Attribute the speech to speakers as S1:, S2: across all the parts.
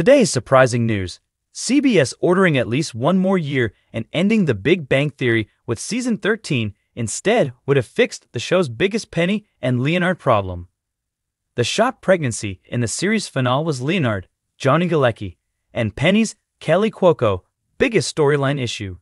S1: Today's surprising news: CBS ordering at least one more year and ending The Big Bang Theory with Season 13 instead would have fixed the show's biggest Penny and Leonard problem. The shot pregnancy in the series finale was Leonard, Johnny Galecki, and Penny's, Kelly Cuoco, biggest storyline issue.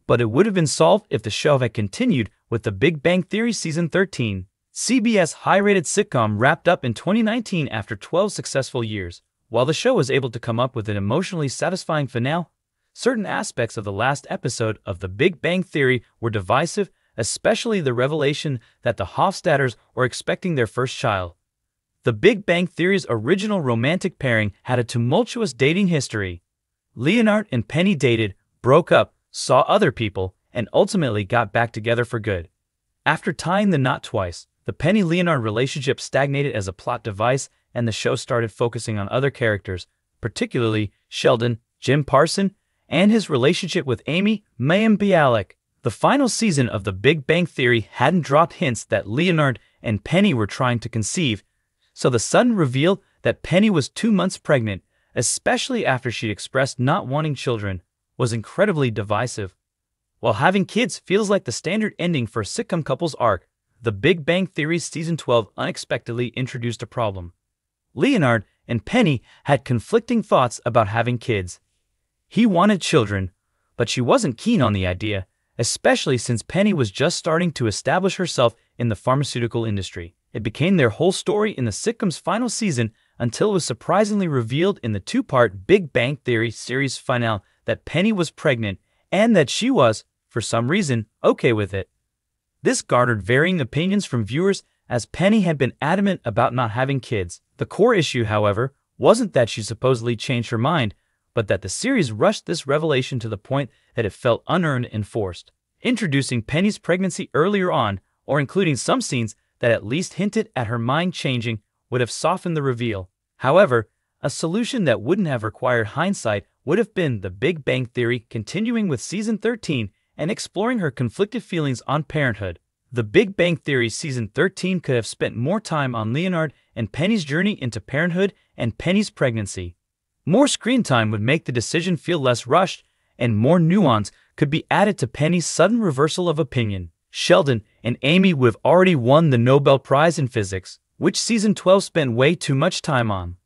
S1: But it would have been solved if the show had continued with The Big Bang Theory Season 13. CBS high-rated sitcom wrapped up in 2019 after 12 successful years. While the show was able to come up with an emotionally satisfying finale, certain aspects of the last episode of The Big Bang Theory were divisive, especially the revelation that the Hofstadters were expecting their first child. The Big Bang Theory's original romantic pairing had a tumultuous dating history. Leonard and Penny dated, broke up, saw other people, and ultimately got back together for good. After tying the knot twice, the Penny-Leonard relationship stagnated as a plot device, and the show started focusing on other characters, particularly Sheldon, Jim Parsons, and his relationship with Amy, Mayim Bialik. The final season of The Big Bang Theory hadn't dropped hints that Leonard and Penny were trying to conceive, so the sudden reveal that Penny was 2 months pregnant, especially after she'd expressed not wanting children, was incredibly divisive. While having kids feels like the standard ending for a sitcom couple's arc, The Big Bang Theory's Season 12 unexpectedly introduced a problem. Leonard and Penny had conflicting thoughts about having kids. He wanted children, but she wasn't keen on the idea, especially since Penny was just starting to establish herself in the pharmaceutical industry. It became their whole story in the sitcom's final season until it was surprisingly revealed in the two-part Big Bang Theory series finale that Penny was pregnant and that she was, for some reason, okay with it. This garnered varying opinions from viewers, as Penny had been adamant about not having kids. The core issue, however, wasn't that she supposedly changed her mind, but that the series rushed this revelation to the point that it felt unearned and forced. Introducing Penny's pregnancy earlier on, or including some scenes that at least hinted at her mind changing, would have softened the reveal. However, a solution that wouldn't have required hindsight would have been The Big Bang Theory continuing with Season 13 and exploring her conflicted feelings on parenthood. The Big Bang Theory Season 13 could have spent more time on Leonard and Penny's journey into parenthood and Penny's pregnancy. More screen time would make the decision feel less rushed, and more nuance could be added to Penny's sudden reversal of opinion. Sheldon and Amy would have already won the Nobel Prize in Physics, which Season 12 spent way too much time on.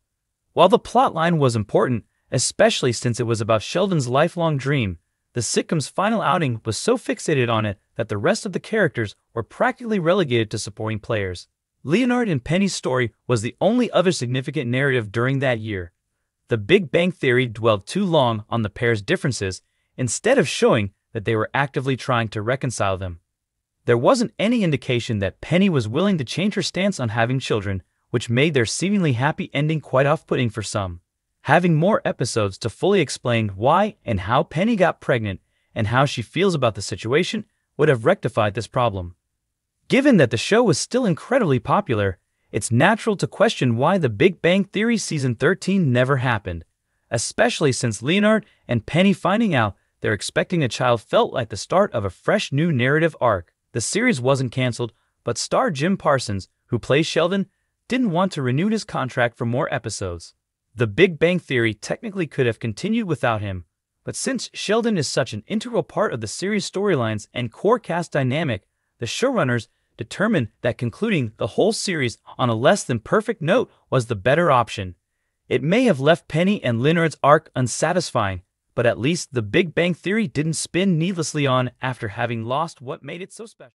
S1: While the plotline was important, especially since it was about Sheldon's lifelong dream, the sitcom's final outing was so fixated on it that the rest of the characters were practically relegated to supporting players. Leonard and Penny's story was the only other significant narrative during that year. The Big Bang Theory dwelled too long on the pair's differences instead of showing that they were actively trying to reconcile them. There wasn't any indication that Penny was willing to change her stance on having children, which made their seemingly happy ending quite off-putting for some. Having more episodes to fully explain why and how Penny got pregnant and how she feels about the situation would have rectified this problem. Given that the show was still incredibly popular, it's natural to question why The Big Bang Theory Season 13 never happened, especially since Leonard and Penny finding out they're expecting a child felt like the start of a fresh new narrative arc. The series wasn't canceled, but star Jim Parsons, who plays Sheldon, didn't want to renew his contract for more episodes. The Big Bang Theory technically could have continued without him, but since Sheldon is such an integral part of the series' storylines and core cast dynamic, the showrunners determined that concluding the whole series on a less than perfect note was the better option. It may have left Penny and Leonard's arc unsatisfying, but at least The Big Bang Theory didn't spin needlessly on after having lost what made it so special.